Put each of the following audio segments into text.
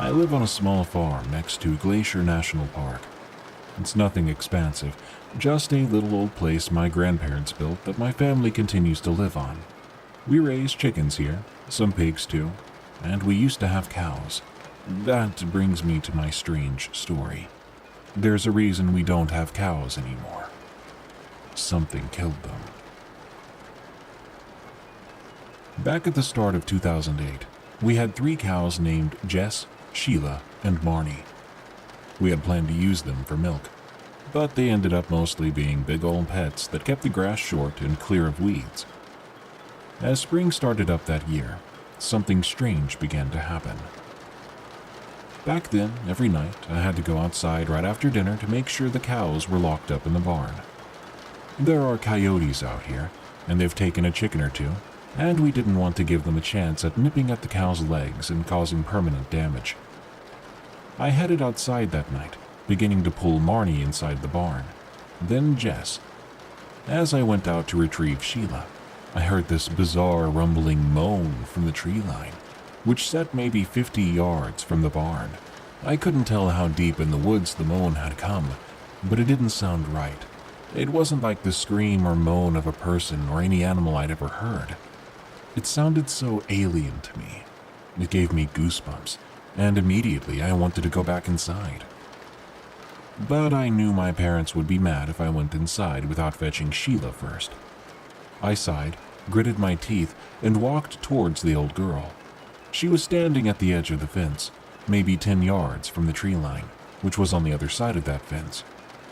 I live on a small farm next to Glacier National Park. It's nothing expansive, just a little old place my grandparents built that my family continues to live on. We raise chickens here, some pigs too, and we used to have cows. That brings me to my strange story. There's a reason we don't have cows anymore. Something killed them. Back at the start of 2008, we had 3 cows named Jess, Sheila, and Marnie. We had planned to use them for milk, but they ended up mostly being big old pets that kept the grass short and clear of weeds. As spring started up that year, something strange began to happen. Back then, every night, I had to go outside right after dinner to make sure the cows were locked up in the barn. There are coyotes out here, and they've taken a chicken or two, and we didn't want to give them a chance at nipping at the cow's legs and causing permanent damage. I headed outside that night, beginning to pull Marnie inside the barn, then Jess. As I went out to retrieve Sheila, I heard this bizarre rumbling moan from the tree line, which sat maybe 50 yards from the barn. I couldn't tell how deep in the woods the moan had come, but it didn't sound right. It wasn't like the scream or moan of a person or any animal I'd ever heard. It sounded so alien to me. It gave me goosebumps, and immediately I wanted to go back inside. But I knew my parents would be mad if I went inside without fetching Sheila first. I sighed, gritted my teeth, and walked towards the old girl. She was standing at the edge of the fence, maybe 10 yards from the tree line, which was on the other side of that fence.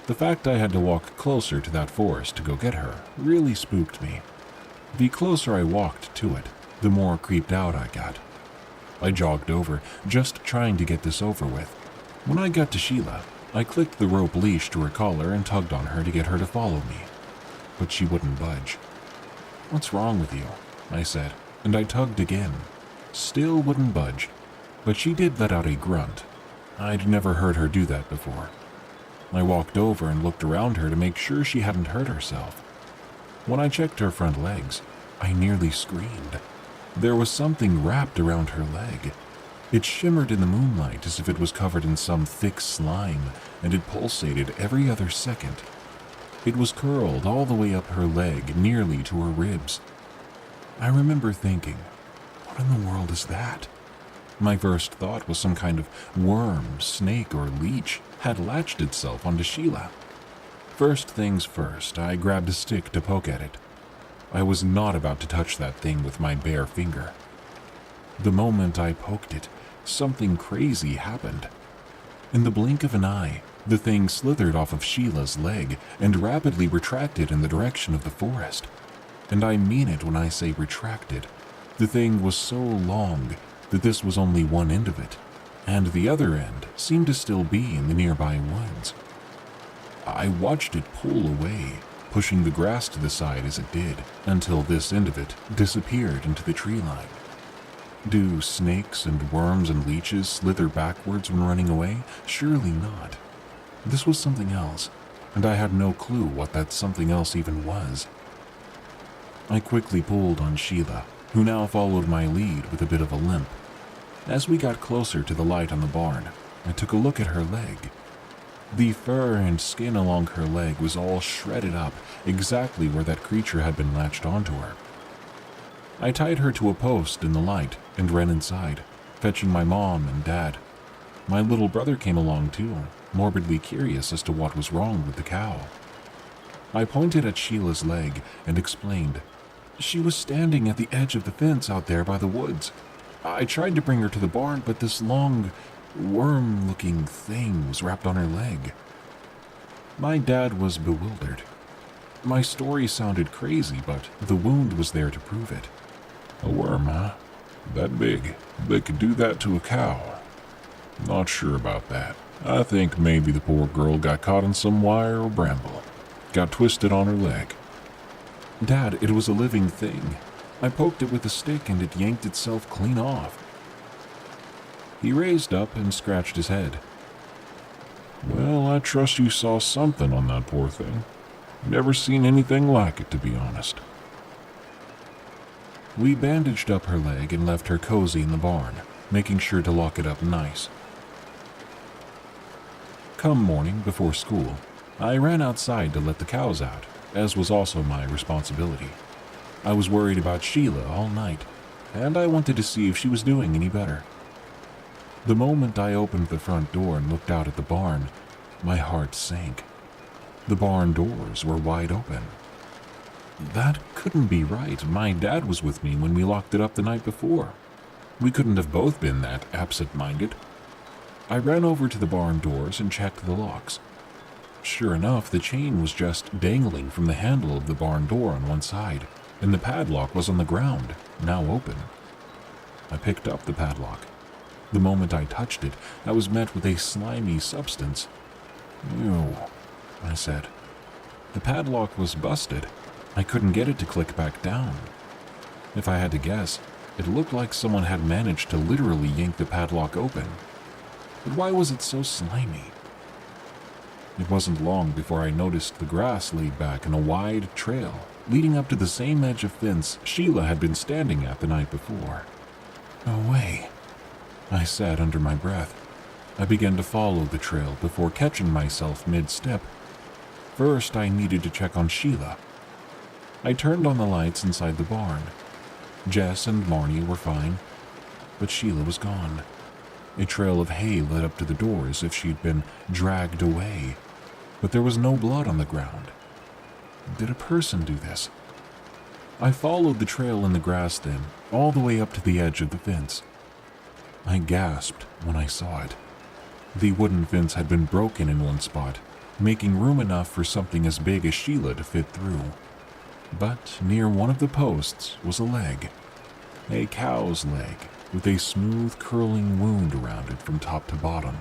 The fact I had to walk closer to that forest to go get her really spooked me. The closer I walked to it, the more creeped out I got. I jogged over, just trying to get this over with. When I got to Sheila, I clicked the rope leash to her collar and tugged on her to get her to follow me. But she wouldn't budge. "What's wrong with you?" I said, and I tugged again. Still wouldn't budge, but she did let out a grunt. I'd never heard her do that before. I walked over and looked around her to make sure she hadn't hurt herself. When I checked her front legs, I nearly screamed. There was something wrapped around her leg. It shimmered in the moonlight as if it was covered in some thick slime, and it pulsated every other second. It was curled all the way up her leg, nearly to her ribs. I remember thinking, what in the world is that? My first thought was some kind of worm, snake, or leech had latched itself onto Sheila. First things first, I grabbed a stick to poke at it. I was not about to touch that thing with my bare finger. The moment I poked it, something crazy happened. In the blink of an eye, the thing slithered off of Sheila's leg and rapidly retracted in the direction of the forest. And I mean it when I say retracted. The thing was so long that this was only one end of it, and the other end seemed to still be in the nearby woods. I watched it pull away, pushing the grass to the side as it did, until this end of it disappeared into the tree line. Do snakes and worms and leeches slither backwards when running away? Surely not. This was something else, and I had no clue what that something else even was. I quickly pulled on Sheila, who now followed my lead with a bit of a limp. As we got closer to the light on the barn, I took a look at her leg. The fur and skin along her leg was all shredded up, exactly where that creature had been latched onto her. I tied her to a post in the light and ran inside, fetching my mom and dad. My little brother came along too, morbidly curious as to what was wrong with the cow. I pointed at Sheila's leg and explained. She was standing at the edge of the fence out there by the woods. I tried to bring her to the barn, but this long, worm-looking thing was wrapped on her leg. My dad was bewildered. My story sounded crazy, but the wound was there to prove it. A worm, huh? That big? They could do that to a cow? Not sure about that. I think maybe the poor girl got caught in some wire or bramble. Got twisted on her leg. Dad, it was a living thing. I poked it with a stick and it yanked itself clean off. He raised up and scratched his head. Well, I trust you saw something on that poor thing. Never seen anything like it, to be honest. We bandaged up her leg and left her cozy in the barn, making sure to lock it up nice. Come morning before school, I ran outside to let the cows out, as was also my responsibility. I was worried about Sheila all night, and I wanted to see if she was doing any better. The moment I opened the front door and looked out at the barn, my heart sank. The barn doors were wide open. That couldn't be right. My dad was with me when we locked it up the night before. We couldn't have both been that absent-minded. I ran over to the barn doors and checked the locks. Sure enough, the chain was just dangling from the handle of the barn door on one side, and the padlock was on the ground, now open. I picked up the padlock. The moment I touched it, I was met with a slimy substance. "Ew," I said. The padlock was busted. I couldn't get it to click back down. If I had to guess, it looked like someone had managed to literally yank the padlock open. But why was it so slimy? It wasn't long before I noticed the grass laid back in a wide trail, leading up to the same edge of fence Sheila had been standing at the night before. "No way," I said under my breath. I began to follow the trail before catching myself mid-step. First, I needed to check on Sheila. I turned on the lights inside the barn. Jess and Marnie were fine, but Sheila was gone. A trail of hay led up to the door as if she'd been dragged away, but there was no blood on the ground. Did a person do this? I followed the trail in the grass then, all the way up to the edge of the fence. I gasped when I saw it. The wooden fence had been broken in one spot, making room enough for something as big as Sheila to fit through. But near one of the posts was a leg. A cow's leg, with a smooth curling wound around it from top to bottom.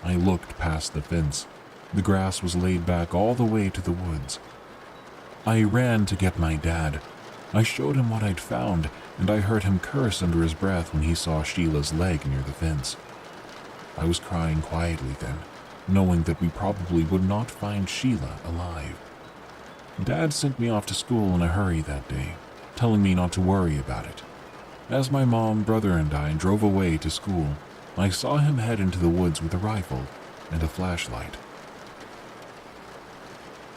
I looked past the fence. The grass was laid back all the way to the woods. I ran to get my dad. I showed him what I'd found, and I heard him curse under his breath when he saw Sheila's leg near the fence. I was crying quietly then, knowing that we probably would not find Sheila alive. Dad sent me off to school in a hurry that day, telling me not to worry about it. As my mom, brother, and I drove away to school, I saw him head into the woods with a rifle and a flashlight.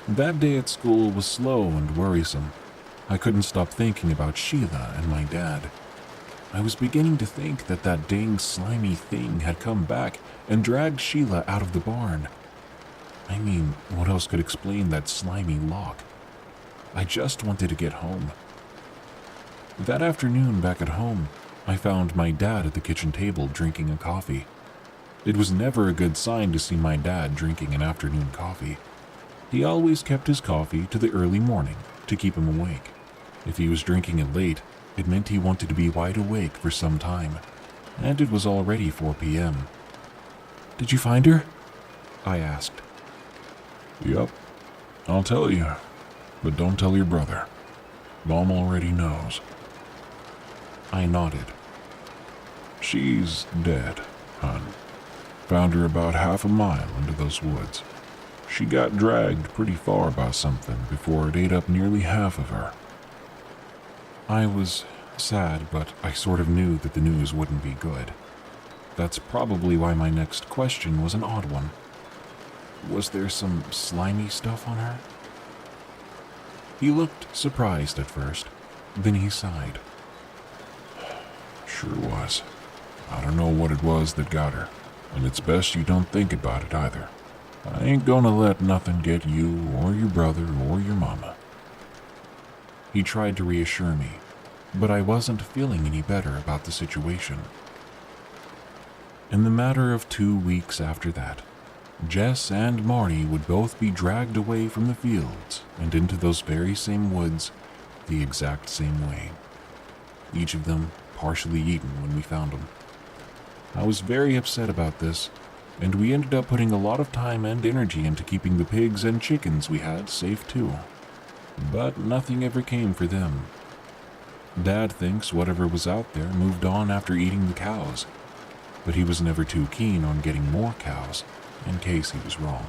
That day at school was slow and worrisome. I couldn't stop thinking about Sheila and my dad. I was beginning to think that that dang slimy thing had come back and dragged Sheila out of the barn. I mean, what else could explain that slimy lock? I just wanted to get home. That afternoon back at home, I found my dad at the kitchen table drinking a coffee. It was never a good sign to see my dad drinking an afternoon coffee. He always kept his coffee to the early morning to keep him awake. If he was drinking it late, it meant he wanted to be wide awake for some time, and it was already 4 p.m. "Did you find her?" I asked. Yep, I'll tell you, but don't tell your brother. Mom already knows. I nodded. She's dead, hon. Found her about half a mile into those woods. She got dragged pretty far by something before it ate up nearly half of her. I was sad, but I sort of knew that the news wouldn't be good. That's probably why my next question was an odd one. Was there some slimy stuff on her? He looked surprised at first, then he sighed. Sure was. I don't know what it was that got her, and it's best you don't think about it either. I ain't gonna let nothing get you or your brother or your mama. He tried to reassure me, but I wasn't feeling any better about the situation. In the matter of 2 weeks after that, Jess and Marnie would both be dragged away from the fields and into those very same woods the exact same way. Each of them partially eaten when we found them. I was very upset about this, and we ended up putting a lot of time and energy into keeping the pigs and chickens we had safe too. But nothing ever came for them. Dad thinks whatever was out there moved on after eating the cows, but he was never too keen on getting more cows, in case he was wrong.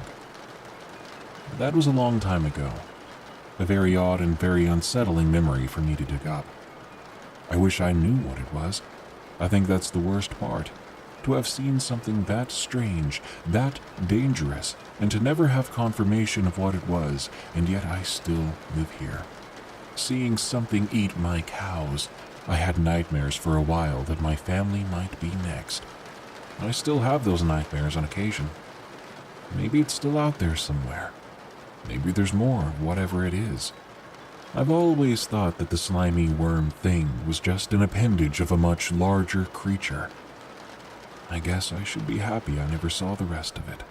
That was a long time ago. A very odd and very unsettling memory for me to dig up. I wish I knew what it was. I think that's the worst part. to have seen something that strange, that dangerous, and to never have confirmation of what it was, and yet I still live here. Seeing something eat my cows, I had nightmares for a while that my family might be next. I still have those nightmares on occasion. Maybe it's still out there somewhere. Maybe there's more of whatever it is. I've always thought that the slimy worm thing was just an appendage of a much larger creature. I guess I should be happy I never saw the rest of it.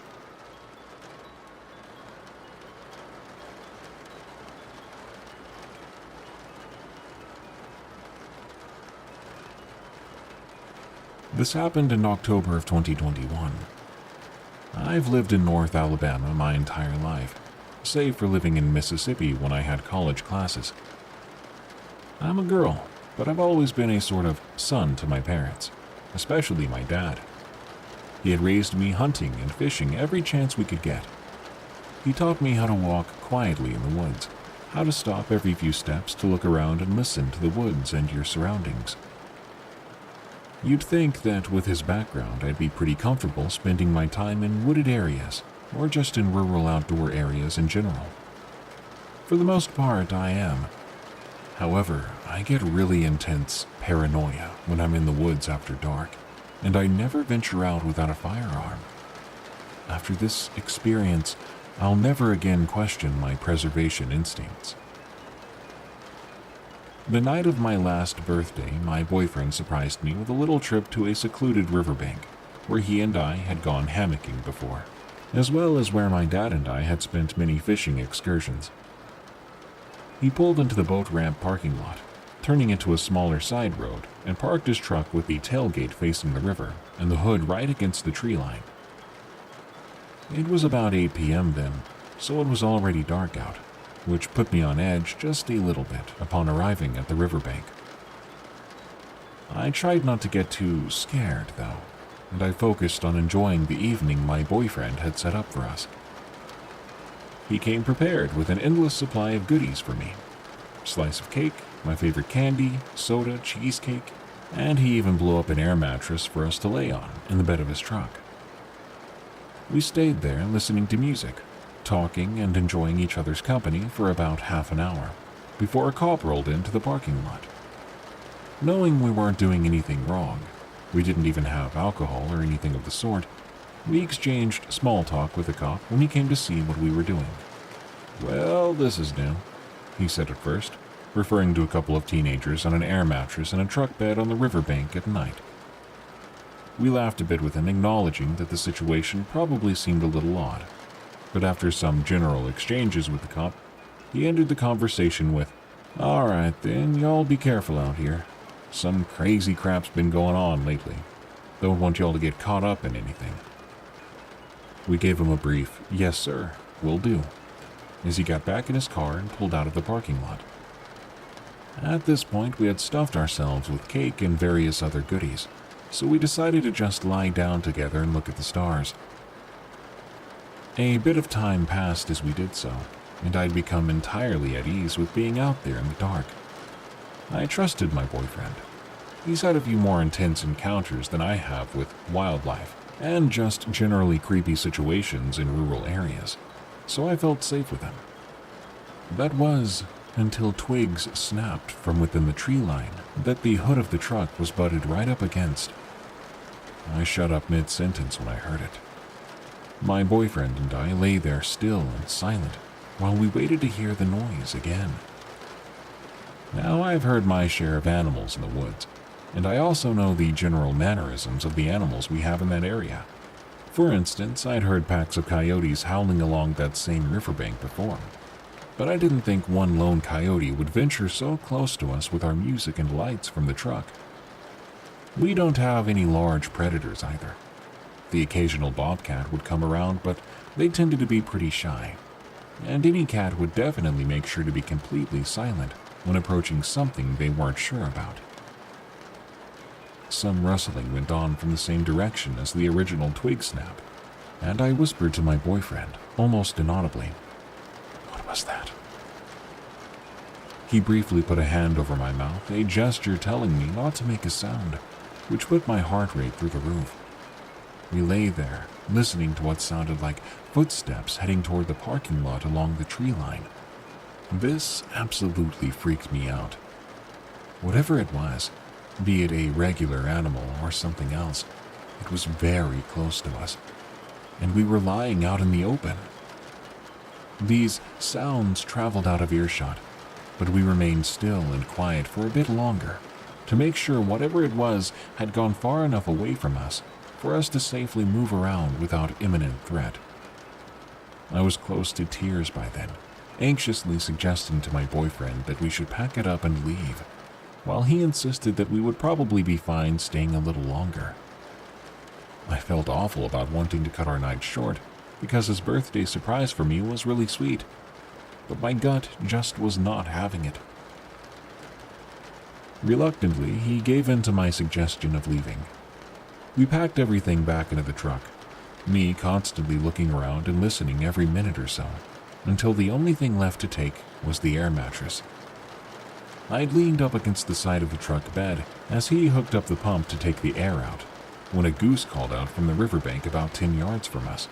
This happened in October of 2021. I've lived in North Alabama my entire life, save for living in Mississippi when I had college classes. I'm a girl, but I've always been a sort of son to my parents, especially my dad. He had raised me hunting and fishing every chance we could get. He taught me how to walk quietly in the woods, how to stop every few steps to look around and listen to the woods and your surroundings. You'd think that with his background I'd be pretty comfortable spending my time in wooded areas, or just in rural outdoor areas in general. For the most part, I am. However, I get really intense paranoia when I'm in the woods after dark, and I never venture out without a firearm. After this experience, I'll never again question my preservation instincts. The night of my last birthday, my boyfriend surprised me with a little trip to a secluded riverbank, where he and I had gone hammocking before, as well as where my dad and I had spent many fishing excursions. He pulled into the boat ramp parking lot, turning into a smaller side road, and parked his truck with the tailgate facing the river and the hood right against the tree line. It was about 8 p.m. then, so it was already dark out, which put me on edge just a little bit upon arriving at the riverbank. I tried not to get too scared, though, and I focused on enjoying the evening my boyfriend had set up for us. He came prepared with an endless supply of goodies for me. Slice of cake, my favorite candy, soda, cheesecake, and he even blew up an air mattress for us to lay on in the bed of his truck. We stayed there listening to music, talking and enjoying each other's company for about half an hour, before a cop rolled into the parking lot. Knowing we weren't doing anything wrong, we didn't even have alcohol or anything of the sort, we exchanged small talk with the cop when he came to see what we were doing. "Well, this is new," he said at first, referring to a couple of teenagers on an air mattress in a truck bed on the riverbank at night. We laughed a bit with him, acknowledging that the situation probably seemed a little odd. But after some general exchanges with the cop, he ended the conversation with, "All right then, y'all be careful out here. Some crazy crap's been going on lately. Don't want y'all to get caught up in anything." We gave him a brief, "Yes sir, will do," as he got back in his car and pulled out of the parking lot. At this point, we had stuffed ourselves with cake and various other goodies, so we decided to just lie down together and look at the stars. A bit of time passed as we did so, and I'd become entirely at ease with being out there in the dark. I trusted my boyfriend. He's had a few more intense encounters than I have with wildlife, and just generally creepy situations in rural areas, so I felt safe with him. That was until twigs snapped from within the tree line that the hood of the truck was butted right up against. I shut up mid-sentence when I heard it. My boyfriend and I lay there still and silent while we waited to hear the noise again. Now, I've heard my share of animals in the woods, and I also know the general mannerisms of the animals we have in that area. For instance, I'd heard packs of coyotes howling along that same riverbank before, but I didn't think one lone coyote would venture so close to us with our music and lights from the truck. We don't have any large predators either. The occasional bobcat would come around, but they tended to be pretty shy, and any cat would definitely make sure to be completely silent when approaching something they weren't sure about. Some rustling went on from the same direction as the original twig snap, and I whispered to my boyfriend, almost inaudibly, "What was that?" He briefly put a hand over my mouth, a gesture telling me not to make a sound, which put my heart rate through the roof. We lay there, listening to what sounded like footsteps heading toward the parking lot along the tree line. This absolutely freaked me out. Whatever it was, be it a regular animal or something else, it was very close to us, and we were lying out in the open. These sounds traveled out of earshot, but we remained still and quiet for a bit longer to make sure whatever it was had gone far enough away from us for us to safely move around without imminent threat. I was close to tears by then, anxiously suggesting to my boyfriend that we should pack it up and leave, while he insisted that we would probably be fine staying a little longer. I felt awful about wanting to cut our night short, because his birthday surprise for me was really sweet, but my gut just was not having it. Reluctantly, he gave in to my suggestion of leaving. We packed everything back into the truck, me constantly looking around and listening every minute or so, until the only thing left to take was the air mattress. I'd leaned up against the side of the truck bed as he hooked up the pump to take the air out, when a goose called out from the riverbank about 10 yards from us.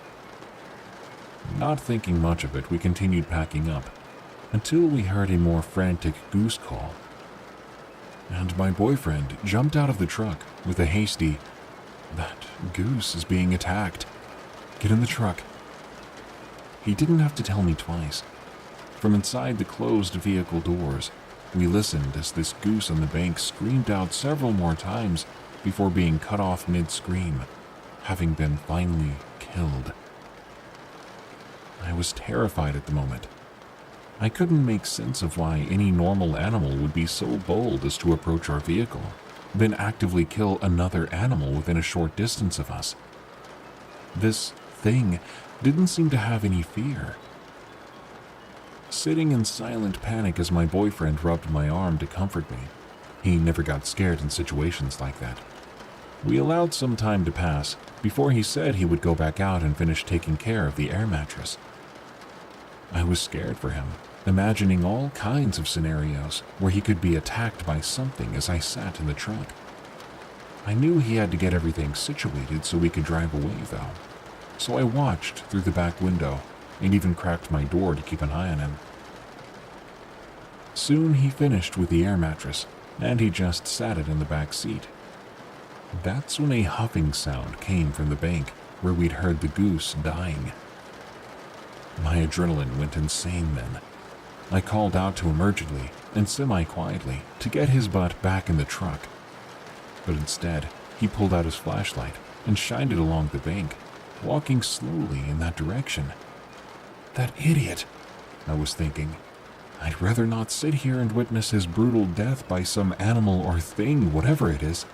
Not thinking much of it, we continued packing up, until we heard a more frantic goose call. And my boyfriend jumped out of the truck with a hasty, "That goose is being attacked. Get in the truck." He didn't have to tell me twice. From inside the closed vehicle doors, we listened as this goose on the bank screamed out several more times before being cut off mid-scream, having been finally killed. I was terrified at the moment. I couldn't make sense of why any normal animal would be so bold as to approach our vehicle, then actively kill another animal within a short distance of us. This thing didn't seem to have any fear. Sitting in silent panic as my boyfriend rubbed my arm to comfort me, he never got scared in situations like that. We allowed some time to pass before he said he would go back out and finish taking care of the air mattress. I was scared for him, imagining all kinds of scenarios where he could be attacked by something as I sat in the truck. I knew he had to get everything situated so we could drive away, though, so I watched through the back window and even cracked my door to keep an eye on him. Soon he finished with the air mattress, and he just sat it in the back seat. That's when a huffing sound came from the bank where we'd heard the goose dying. My adrenaline went insane then. I called out to him urgently and semi-quietly to get his butt back in the truck. But instead, he pulled out his flashlight and shined it along the bank, walking slowly in that direction. That idiot, I was thinking. I'd rather not sit here and witness his brutal death by some animal or thing, whatever it is.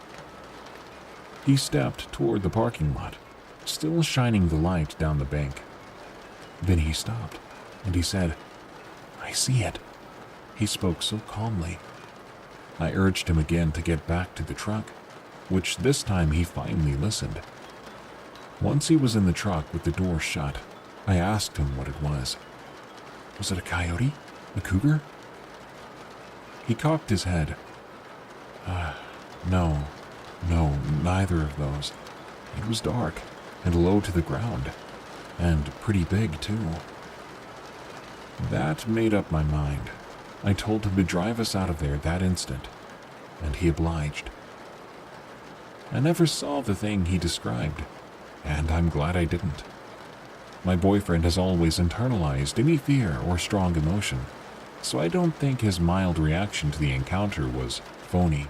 He stepped toward the parking lot, still shining the light down the bank. Then he stopped, and he said, "I see it." He spoke so calmly. I urged him again to get back to the truck, which this time he finally listened. Once he was in the truck with the door shut, I asked him what it was. Was it a coyote? A cougar? He cocked his head. No, neither of those. It was dark and low to the ground, and pretty big too. That made up my mind. I told him to drive us out of there that instant, and he obliged. I never saw the thing he described, and I'm glad I didn't. My boyfriend has always internalized any fear or strong emotion, so I don't think his mild reaction to the encounter was phony.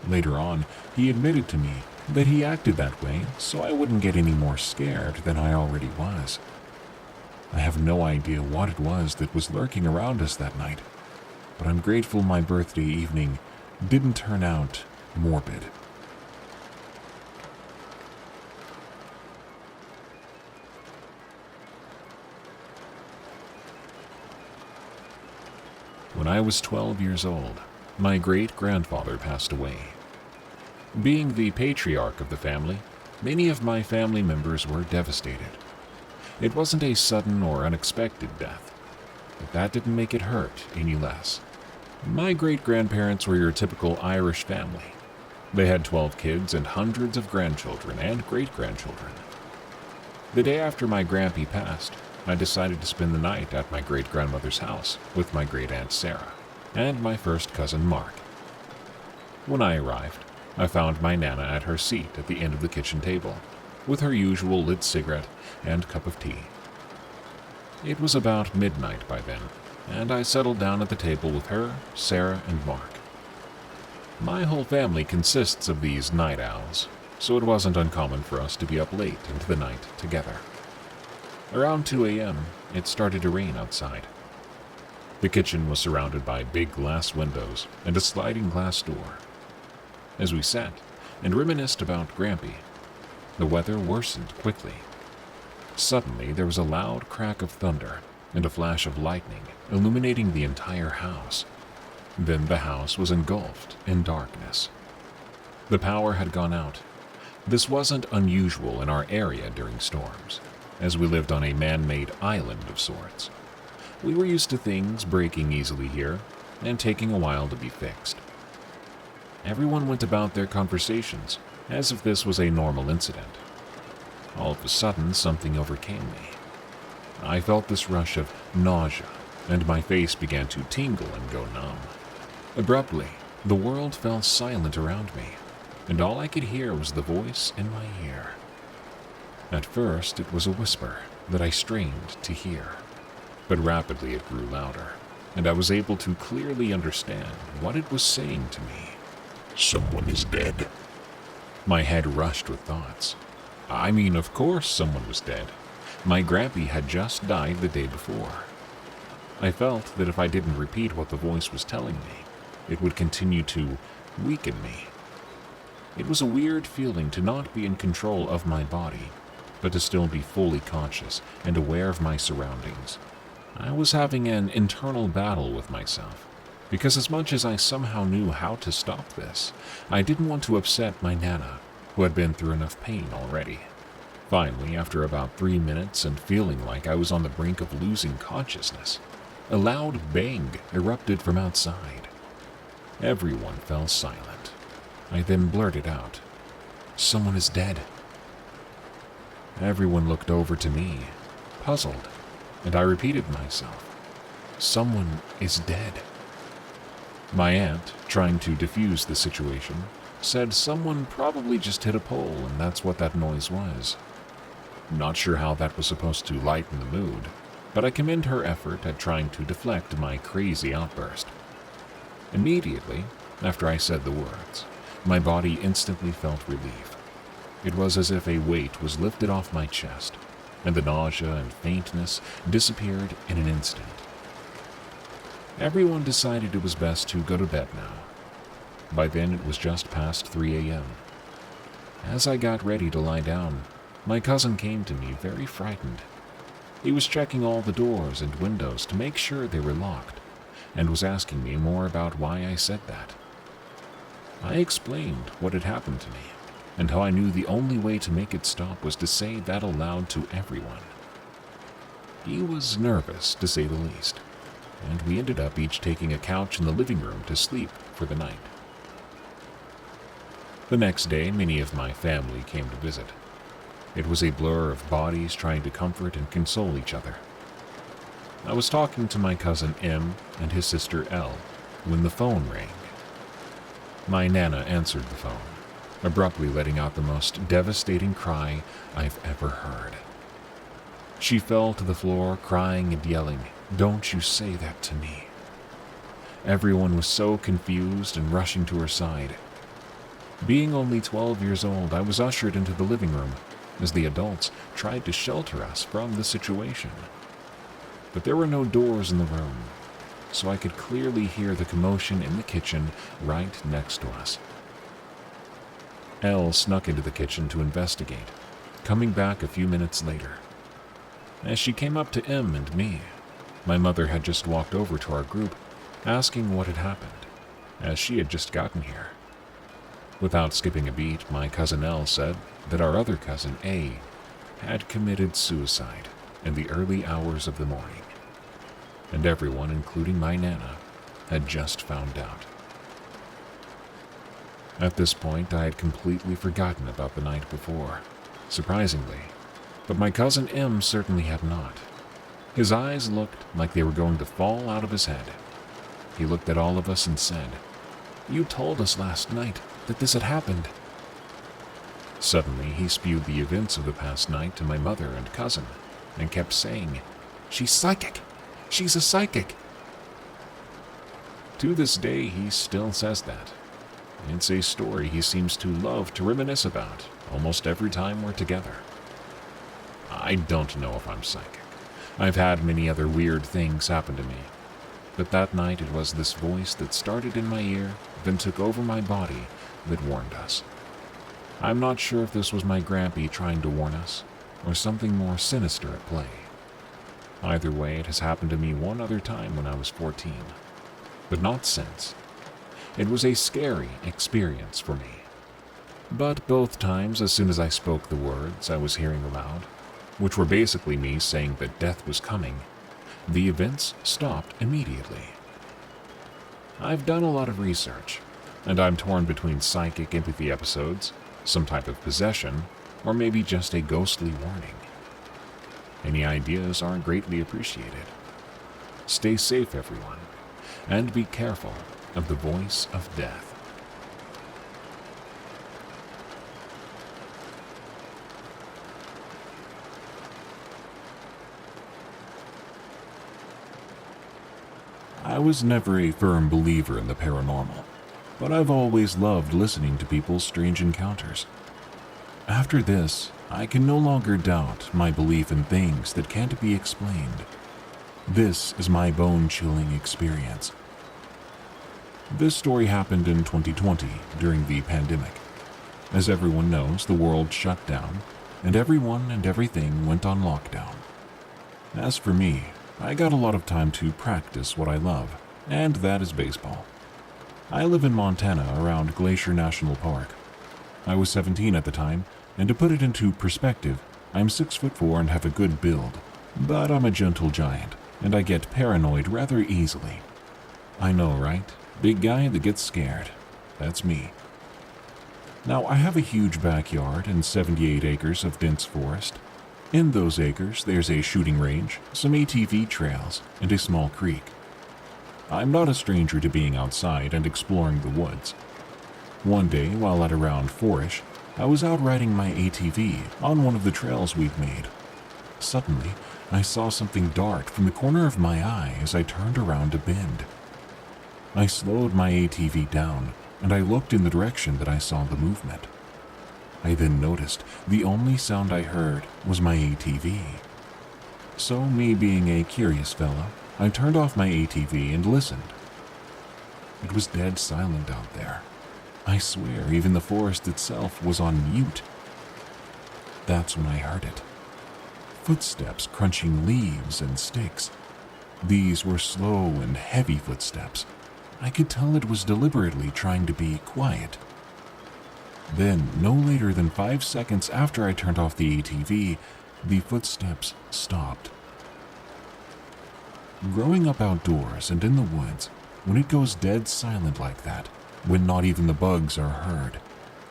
Later on, he admitted to me that he acted that way so I wouldn't get any more scared than I already was. I have no idea what it was that was lurking around us that night, but I'm grateful my birthday evening didn't turn out morbid. When I was 12 years old, my great-grandfather passed away. Being the patriarch of the family, many of my family members were devastated. It wasn't a sudden or unexpected death, but that didn't make it hurt any less. My great-grandparents were your typical Irish family. They had 12 kids and hundreds of grandchildren and great-grandchildren. The day after my Grampy passed, I decided to spend the night at my great-grandmother's house with my great-aunt Sarah and my first cousin Mark. When I arrived, I found my Nana at her seat at the end of the kitchen table, with her usual lit cigarette and cup of tea. It was about midnight by then, and I settled down at the table with her, Sarah, and Mark. My whole family consists of these night owls, so it wasn't uncommon for us to be up late into the night together. Around 2 a.m., it started to rain outside. The kitchen was surrounded by big glass windows and a sliding glass door. As we sat and reminisced about Grampy, the weather worsened quickly. Suddenly, there was a loud crack of thunder and a flash of lightning illuminating the entire house. Then the house was engulfed in darkness. The power had gone out. This wasn't unusual in our area during storms, as we lived on a man-made island of sorts. We were used to things breaking easily here and taking a while to be fixed. Everyone went about their conversations as if this was a normal incident. All of a sudden, something overcame me. I felt this rush of nausea, and my face began to tingle and go numb. Abruptly, the world fell silent around me, and all I could hear was the voice in my ear. At first, it was a whisper that I strained to hear, but rapidly it grew louder, and I was able to clearly understand what it was saying to me. Someone is dead. My head rushed with thoughts. I mean, of course someone was dead. My Grampy had just died the day before. I felt that if I didn't repeat what the voice was telling me, it would continue to weaken me. It was a weird feeling to not be in control of my body, but to still be fully conscious and aware of my surroundings. I was having an internal battle with myself, because as much as I somehow knew how to stop this, I didn't want to upset my Nana, who had been through enough pain already. Finally, after about 3 minutes and feeling like I was on the brink of losing consciousness, a loud bang erupted from outside. Everyone fell silent. I then blurted out, "Someone is dead." Everyone looked over to me, puzzled, and I repeated myself, "Someone is dead." My aunt, trying to defuse the situation, said someone probably just hit a pole and that's what that noise was. Not sure how that was supposed to lighten the mood, but I commend her effort at trying to deflect my crazy outburst. Immediately, after I said the words, my body instantly felt relief. It was as if a weight was lifted off my chest, and the nausea and faintness disappeared in an instant. Everyone decided it was best to go to bed now. By then it was just past 3 a.m. As I got ready to lie down, my cousin came to me very frightened. He was checking all the doors and windows to make sure they were locked, and was asking me more about why I said that. I explained what had happened to me, and how I knew the only way to make it stop was to say that aloud to everyone. He was nervous, to say the least, and we ended up each taking a couch in the living room to sleep for the night. The next day, many of my family came to visit. It was a blur of bodies trying to comfort and console each other. I was talking to my cousin M and his sister L when the phone rang. My Nana answered the phone, abruptly letting out the most devastating cry I've ever heard. She fell to the floor, crying and yelling, "Don't you say that to me." Everyone was so confused and rushing to her side. Being only 12 years old, I was ushered into the living room as the adults tried to shelter us from the situation. But there were no doors in the room, so I could clearly hear the commotion in the kitchen right next to us. Elle snuck into the kitchen to investigate, coming back a few minutes later. As she came up to M and me, my mother had just walked over to our group, asking what had happened, as she had just gotten here. Without skipping a beat, my cousin L said that our other cousin A had committed suicide in the early hours of the morning, and everyone, including my Nana, had just found out. At this point, I had completely forgotten about the night before, surprisingly, but my cousin M certainly had not. His eyes looked like they were going to fall out of his head. He looked at all of us and said, "You told us last night that this had happened." Suddenly, he spewed the events of the past night to my mother and cousin, and kept saying, "She's psychic! She's a psychic!" To this day, he still says that. It's a story he seems to love to reminisce about almost every time we're together. I don't know if I'm psychic. I've had many other weird things happen to me. But that night it was this voice that started in my ear, then took over my body, that warned us. I'm not sure if this was my Grampy trying to warn us, or something more sinister at play. Either way, it has happened to me one other time when I was 14, but not since. It was a scary experience for me. But both times, as soon as I spoke the words I was hearing aloud, which were basically me saying that death was coming, the events stopped immediately. I've done a lot of research, and I'm torn between psychic empathy episodes, some type of possession, or maybe just a ghostly warning. Any ideas are greatly appreciated. Stay safe, everyone, and be careful of the voice of death. I was never a firm believer in the paranormal, but I've always loved listening to people's strange encounters. After this, I can no longer doubt my belief in things that can't be explained. This is my bone-chilling experience. This story happened in 2020 during the pandemic. As everyone knows, the world shut down, and everyone and everything went on lockdown. As for me, I got a lot of time to practice what I love, and that is baseball. I live in Montana around Glacier National Park. I was 17 at the time, and to put it into perspective, I'm 6'4" and have a good build, but I'm a gentle giant, and I get paranoid rather easily. I know, right? Big guy that gets scared. That's me. Now, I have a huge backyard and 78 acres of dense forest. In those acres, there's a shooting range, some ATV trails, and a small creek. I'm not a stranger to being outside and exploring the woods. One day, while at around 4-ish, I was out riding my ATV on one of the trails we'd made. Suddenly, I saw something dart from the corner of my eye as I turned around a bend. I slowed my ATV down, and I looked in the direction that I saw the movement. I then noticed the only sound I heard was my ATV. So, me being a curious fellow, I turned off my ATV and listened. It was dead silent out there. I swear even the forest itself was on mute. That's when I heard it. Footsteps crunching leaves and sticks. These were slow and heavy footsteps. I could tell it was deliberately trying to be quiet. Then, no later than 5 seconds after I turned off the ATV, the footsteps stopped. Growing up outdoors and in the woods, when it goes dead silent like that, when not even the bugs are heard,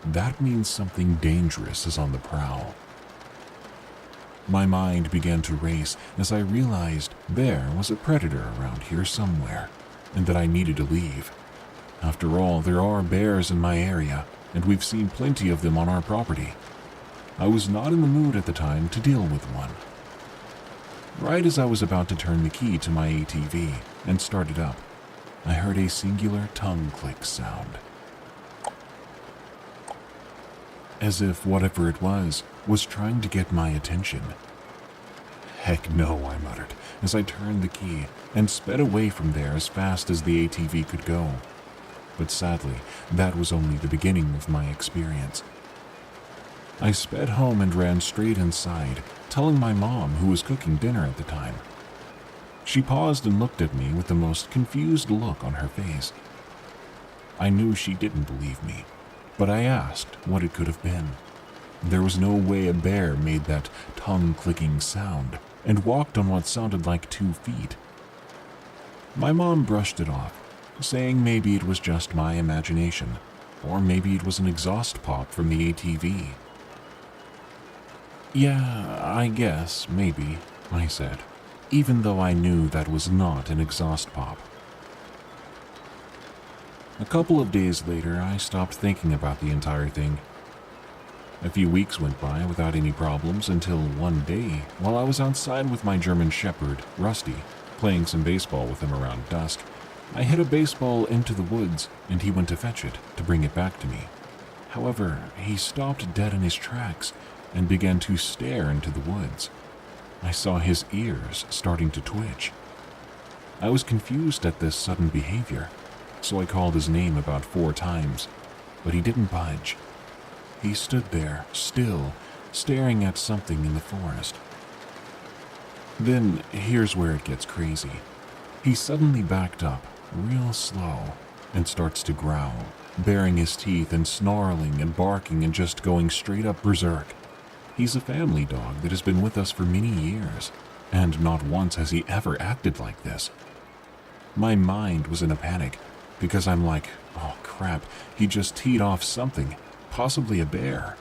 that means something dangerous is on the prowl. My mind began to race as I realized there was a predator around here somewhere, and that I needed to leave. After all, there are bears in my area, and we've seen plenty of them on our property. I was not in the mood at the time to deal with one. Right as I was about to turn the key to my ATV and start it up, I heard a singular tongue click sound. As if whatever it was trying to get my attention. Heck no, I muttered as I turned the key and sped away from there as fast as the ATV could go. But sadly, that was only the beginning of my experience. I sped home and ran straight inside, telling my mom, who was cooking dinner at the time. She paused and looked at me with the most confused look on her face. I knew she didn't believe me, but I asked what it could have been. There was no way a bear made that tongue-clicking sound and walked on what sounded like 2 feet. My mom brushed it off, saying maybe it was just my imagination, Or maybe it was an exhaust pop from the ATV. Yeah, I guess, maybe, I said, even though I knew that was not an exhaust pop. A couple of days later, I stopped thinking about the entire thing. A few weeks went by without any problems until one day, while I was outside with my German Shepherd, Rusty, playing some baseball with him around dusk, I hit a baseball into the woods and he went to fetch it to bring it back to me. However, he stopped dead in his tracks and began to stare into the woods. I saw his ears starting to twitch. I was confused at this sudden behavior, so I called his name about 4 times, but he didn't budge. He stood there, still, staring at something in the forest. Then, here's where it gets crazy. He suddenly backed up, real slow, and starts to growl, baring his teeth and snarling and barking and just going straight up berserk. He's a family dog that has been with us for many years, and not once has he ever acted like this. My mind was in a panic, because I'm like, oh crap, he just teed off something, possibly a bear.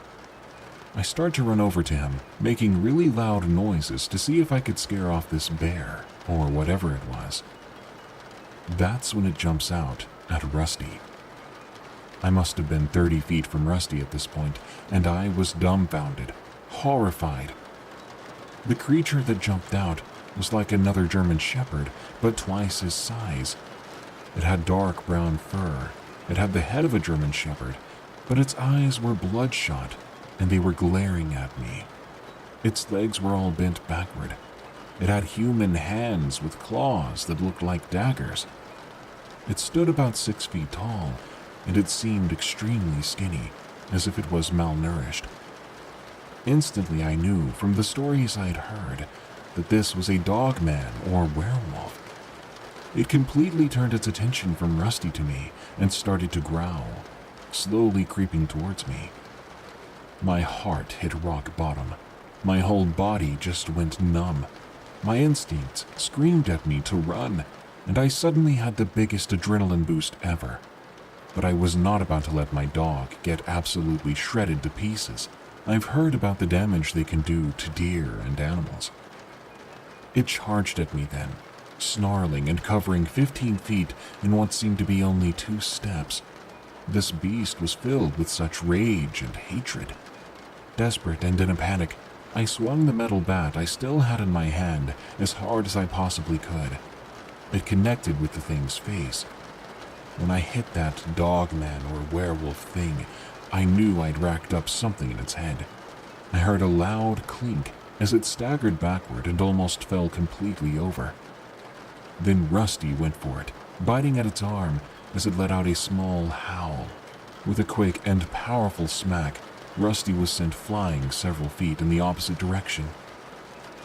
I start to run over to him, making really loud noises to see if I could scare off this bear, or whatever it was. That's when it jumps out at Rusty. I must have been 30 feet from Rusty at this point, and I was dumbfounded, horrified. The creature that jumped out was like another German Shepherd, but twice his size. It had dark brown fur. It had the head of a German Shepherd, but its eyes were bloodshot, and they were glaring at me. Its legs were all bent backward. It had human hands with claws that looked like daggers. It stood about 6 feet tall, and it seemed extremely skinny, as if it was malnourished. Instantly I knew from the stories I'd heard that this was a dogman or werewolf. It completely turned its attention from Rusty to me and started to growl, slowly creeping towards me. My heart hit rock bottom. My whole body just went numb. My instincts screamed at me to run, and I suddenly had the biggest adrenaline boost ever. But I was not about to let my dog get absolutely shredded to pieces. I've heard about the damage they can do to deer and animals. It charged at me then, snarling and covering 15 feet in what seemed to be only 2 steps. This beast was filled with such rage and hatred. Desperate and in a panic, I swung the metal bat I still had in my hand as hard as I possibly could. It connected with the thing's face. When I hit that dogman or werewolf thing, I knew I'd racked up something in its head. I heard a loud clink as it staggered backward and almost fell completely over. Then Rusty went for it, biting at its arm as it let out a small howl. With a quick and powerful smack, Rusty was sent flying several feet in the opposite direction.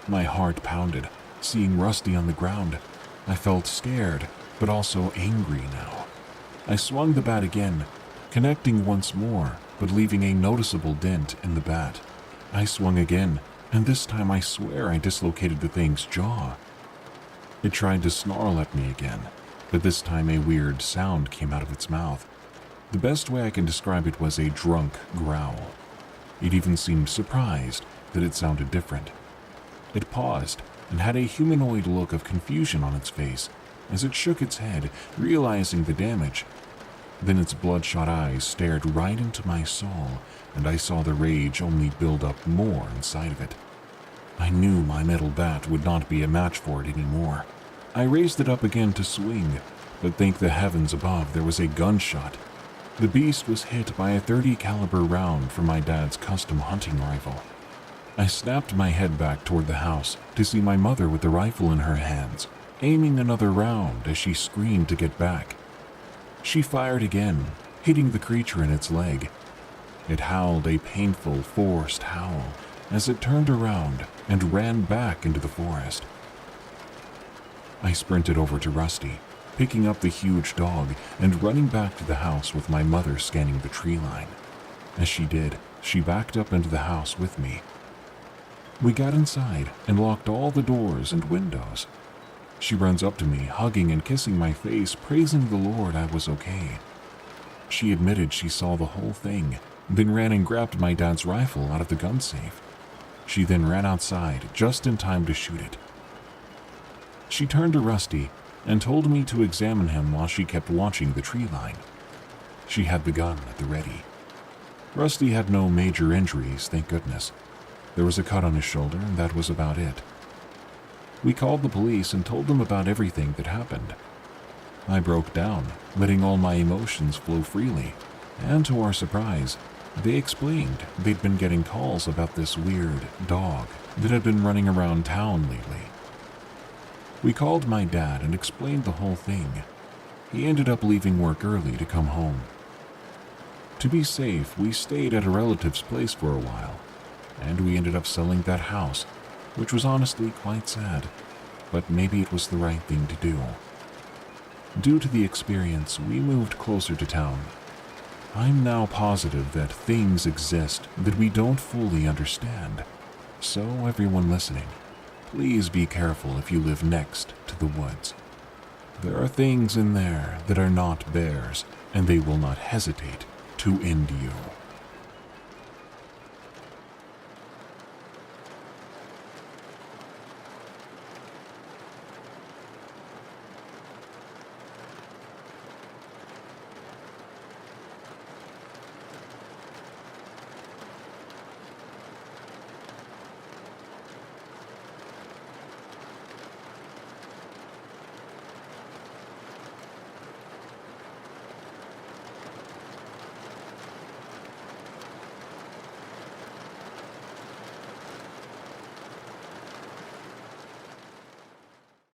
My heart pounded, seeing Rusty on the ground. I felt scared, but also angry now. I swung the bat again, connecting once more, but leaving a noticeable dent in the bat. I swung again, and this time I swear I dislocated the thing's jaw. It tried to snarl at me again, but this time a weird sound came out of its mouth. The best way I can describe it was a drunk growl. It even seemed surprised that it sounded different. It paused and had a humanoid look of confusion on its face as it shook its head, realizing the damage. Then its bloodshot eyes stared right into my soul, and I saw the rage only build up more inside of it. I knew my metal bat would not be a match for it anymore. I raised it up again to swing, but thank the heavens above there was a gunshot. The beast was hit by a .30 caliber round from my dad's custom hunting rifle. I snapped my head back toward the house to see my mother with the rifle in her hands, aiming another round as she screamed to get back. She fired again, hitting the creature in its leg. It howled a painful, forced howl as it turned around and ran back into the forest. I sprinted over to Rusty, picking up the huge dog and running back to the house with my mother scanning the tree line. As she did, she backed up into the house with me. We got inside and locked all the doors and windows. She runs up to me, hugging and kissing my face, praising the Lord I was okay. She admitted she saw the whole thing, then ran and grabbed my dad's rifle out of the gun safe. She then ran outside just in time to shoot it. She turned to Rusty and told me to examine him while she kept watching the tree line. She had the gun at the ready. Rusty had no major injuries, thank goodness. There was a cut on his shoulder, and that was about it. We called the police and told them about everything that happened. I broke down, letting all my emotions flow freely, and to our surprise, they explained they'd been getting calls about this weird dog that had been running around town lately. We called my dad and explained the whole thing. He ended up leaving work early to come home. To be safe, we stayed at a relative's place for a while, and we ended up selling that house, which was honestly quite sad, but maybe it was the right thing to do. Due to the experience, we moved closer to town. I'm now positive that things exist that we don't fully understand. So everyone listening, please be careful if you live next to the woods. There are things in there that are not bears, and they will not hesitate to end you.